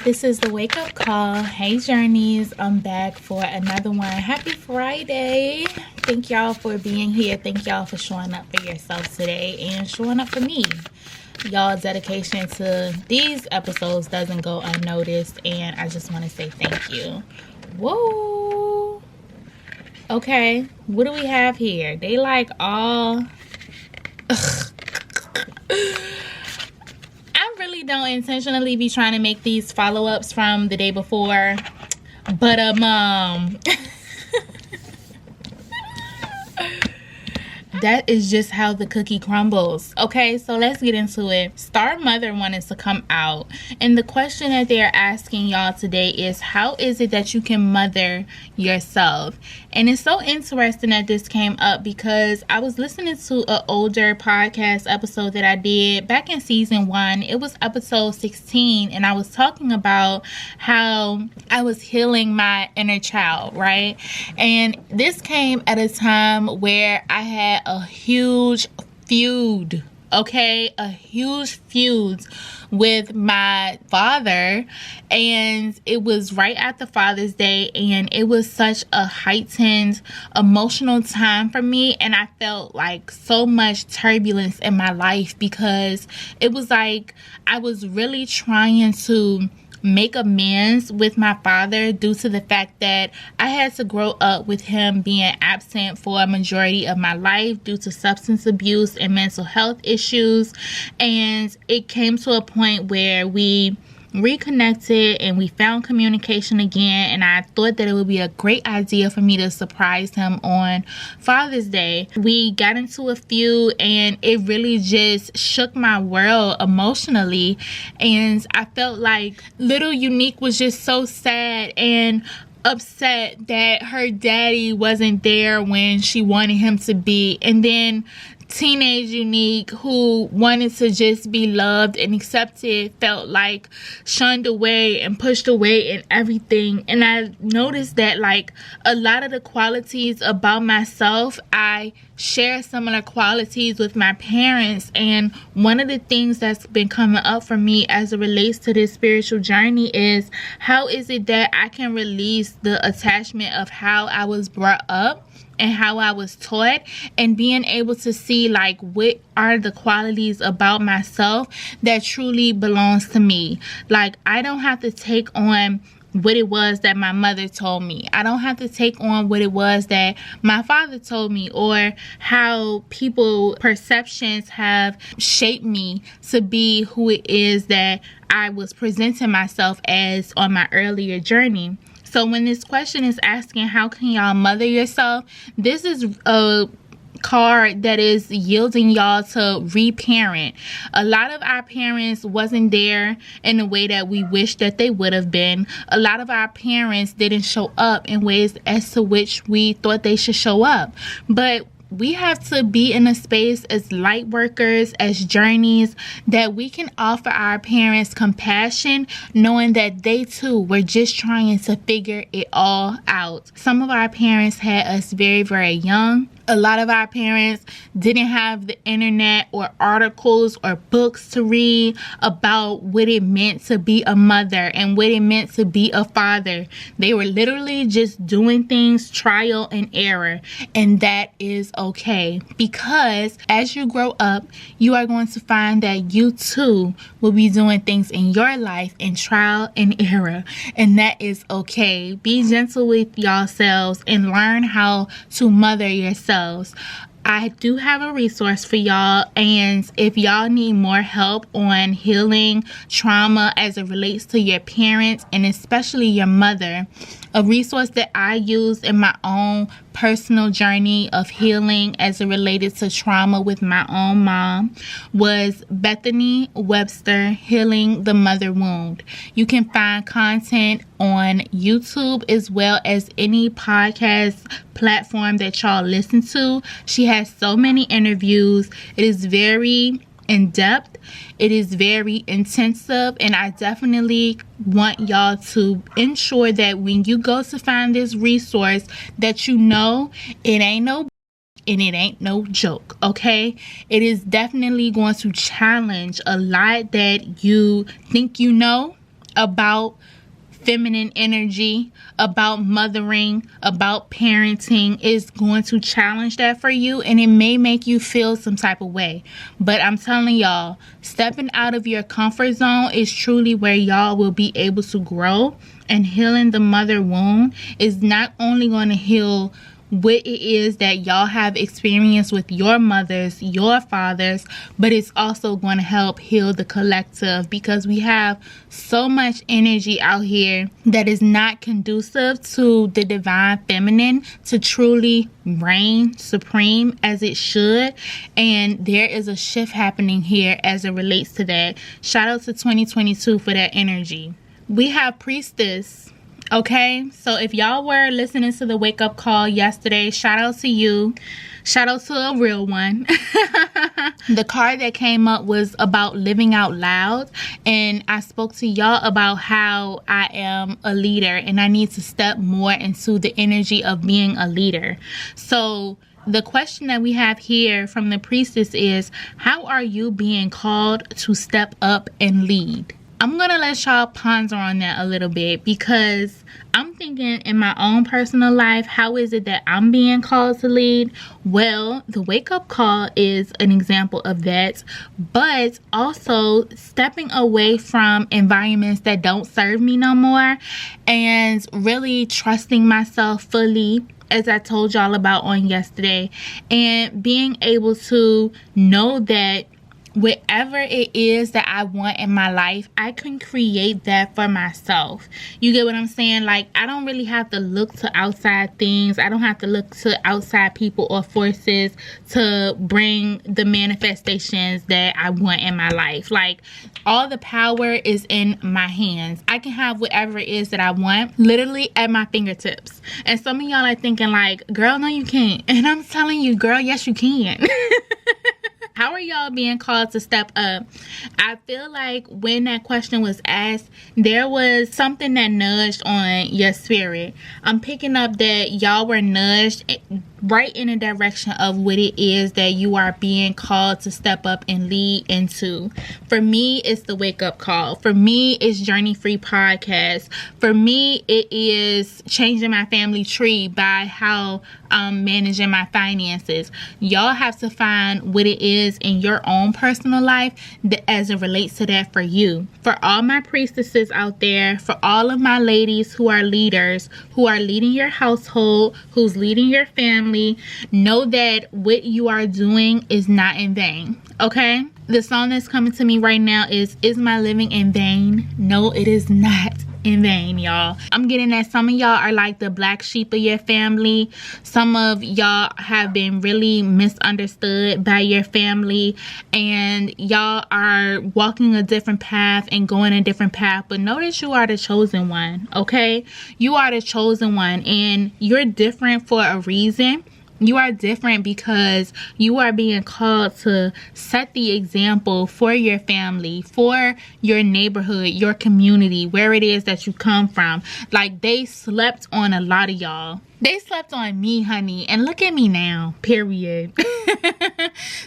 This is the wake up call. Hey journeys, I'm back for another one. Happy Friday. Thank y'all for being here. Thank y'all for showing up for yourselves today and showing up for me. Y'all's dedication to these episodes doesn't go unnoticed, and I just want to say thank you. Whoa. Okay, what do we have here? They like all... I really don't intentionally be trying to make these follow-ups from the day before, but that is just how the cookie crumbles. Okay, so let's get into it. Star Mother wanted to come out, and the question that they're asking y'all today is, how is it that you can mother yourself? And it's so interesting that this came up because I was listening to an older podcast episode that I did back in season 1. It was episode 16, and I was talking about how I was healing my inner child, right? And this came at a time where I had a huge feud, okay? A huge feud with my father, and it was right after Father's Day, and it was such a heightened emotional time for me, and I felt like so much turbulence in my life because it was like I was really trying to make amends with my father due to the fact that I had to grow up with him being absent for a majority of my life due to substance abuse and mental health issues. And it came to a point where we reconnected and we found communication again, and I thought that it would be a great idea for me to surprise him on Father's Day. We got into a feud, and it really just shook my world emotionally, and I felt like little Uneak was just so sad and upset that her daddy wasn't there when she wanted him to be. And then teenage Uneak, who wanted to just be loved and accepted, felt like shunned away and pushed away and everything. And I noticed that like a lot of the qualities about myself, I share similar qualities with my parents. And one of the things that's been coming up for me as it relates to this spiritual journey is, how is it that I can release the attachment of how I was brought up and how I was taught, and being able to see like what are the qualities about myself that truly belongs to me. Like, I don't have to take on what it was that my mother told me. I don't have to take on what it was that my father told me, or how people perceptions have shaped me to be who it is that I was presenting myself as on my earlier journey. So when this question is asking, how can y'all mother yourself? This is a card that is yielding y'all to reparent. A lot of our parents wasn't there in the way that we wish that they would have been. A lot of our parents didn't show up in ways as to which we thought they should show up. But we have to be in a space as light workers, as journeys, that we can offer our parents compassion, knowing that they too were just trying to figure it all out. Some of our parents had us very, very young. A lot of our parents didn't have the internet or articles or books to read about what it meant to be a mother and what it meant to be a father. They were literally just doing things trial and error, and that is okay, because as you grow up, you are going to find that you too will be doing things in your life in trial and error, and that is okay. Be gentle with yourselves and learn how to mother yourselves. I do have a resource for y'all, and if y'all need more help on healing trauma as it relates to your parents and especially your mother, a resource that I used in my own personal journey of healing as it related to trauma with my own mom was Bethany, Webster, Healing the Mother Wound. You can find content on YouTube as well as any podcast platform that y'all listen to. She has so many interviews. It is very in-depth. It is very intensive, and I definitely want y'all to ensure that when you go to find this resource that you know it ain't no and it ain't no joke, okay? It is definitely going to challenge a lot that you think you know about feminine energy, about mothering, about parenting is going to challenge that for you, and it may make you feel some type of way. But I'm telling y'all, stepping out of your comfort zone is truly where y'all will be able to grow. And healing the mother wound is not only going to heal what it is that y'all have experienced with your mothers, your fathers, but it's also going to help heal the collective, because we have so much energy out here that is not conducive to the divine feminine to truly reign supreme as it should. And there is a shift happening here as it relates to that. Shout out to 2022 for that energy. We have Priestess. Okay, so if y'all were listening to the wake up call yesterday, shout out to you. Shout out to a real one. The card that came up was about living out loud, and I spoke to y'all about how I am a leader and I need to step more into the energy of being a leader. So the question that we have here from the Priestess is, how are you being called to step up and lead? I'm going to let y'all ponder on that a little bit, because I'm thinking in my own personal life, how is it that I'm being called to lead? Well, the wake up call is an example of that, but also stepping away from environments that don't serve me no more and really trusting myself fully, as I told y'all about on yesterday, and being able to know that whatever it is that I want in my life, I can create that for myself. You get what I'm saying? Like, I don't really have to look to outside things. I don't have to look to outside people or forces to bring the manifestations that I want in my life. Like, all the power is in my hands. I can have whatever it is that I want literally at my fingertips. And some of y'all are thinking like, girl, no you can't. And I'm telling you, girl, yes you can. How are y'all being called to step up? I feel like when that question was asked, there was something that nudged on your spirit. I'm picking up that y'all were nudged right in the direction of what it is that you are being called to step up and lead into. For me, it's the wake up call. For me, it's Journey Free Podcast. For me, it is changing my family tree by how I'm managing my finances. Y'all have to find what it is in your own personal life that as it relates to that for you. For all my priestesses out there, for all of my ladies who are leaders, who are leading your household, who's leading your family, know that what you are doing is not in vain. Okay? The song that's coming to me right now is My Living in Vain? No, it is not in vain, y'all. I'm getting that some of y'all are like the black sheep of your family. Some of y'all have been really misunderstood by your family, and y'all are walking a different path and going a different path, but notice you are the chosen one. Okay, you are the chosen one, and you're different for a reason. You are different because you are being called to set the example for your family, for your neighborhood, your community, where it is that you come from. Like, they slept on a lot of y'all. They slept on me, honey. And look at me now, period.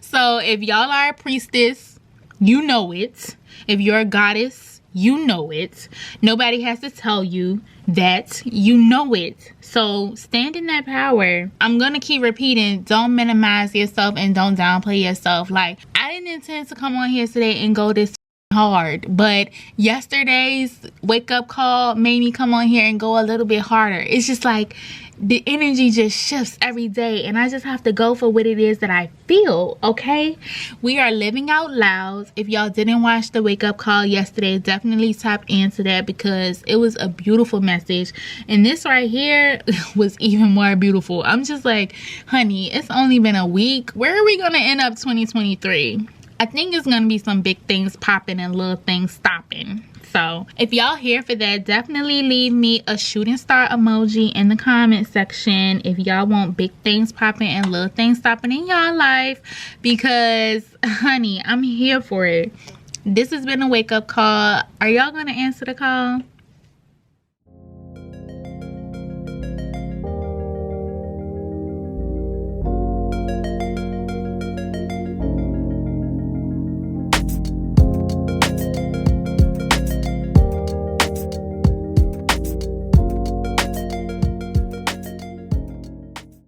So if y'all are a priestess, you know it. If you're a goddess, you know it. Nobody has to tell you that. You know it. So stand in that power. I'm going to keep repeating, don't minimize yourself and don't downplay yourself. Like, I didn't intend to come on here today and go this hard, but yesterday's wake up call made me come on here and go a little bit harder. It's just like the energy just shifts every day, and I just have to go for what it is that I feel. Okay, we are living out loud. If y'all didn't watch the wake up call yesterday, definitely tap into that, because it was a beautiful message, and this right here was even more beautiful. I'm just like, honey, it's only been a week. Where are we gonna end up 2023? I think it's gonna be some big things popping and little things stopping. So if y'all here for that, definitely leave me a shooting star emoji in the comment section if y'all want big things popping and little things stopping in y'all life, because honey, I'm here for it. This has been a wake up call. Are y'all gonna answer the call?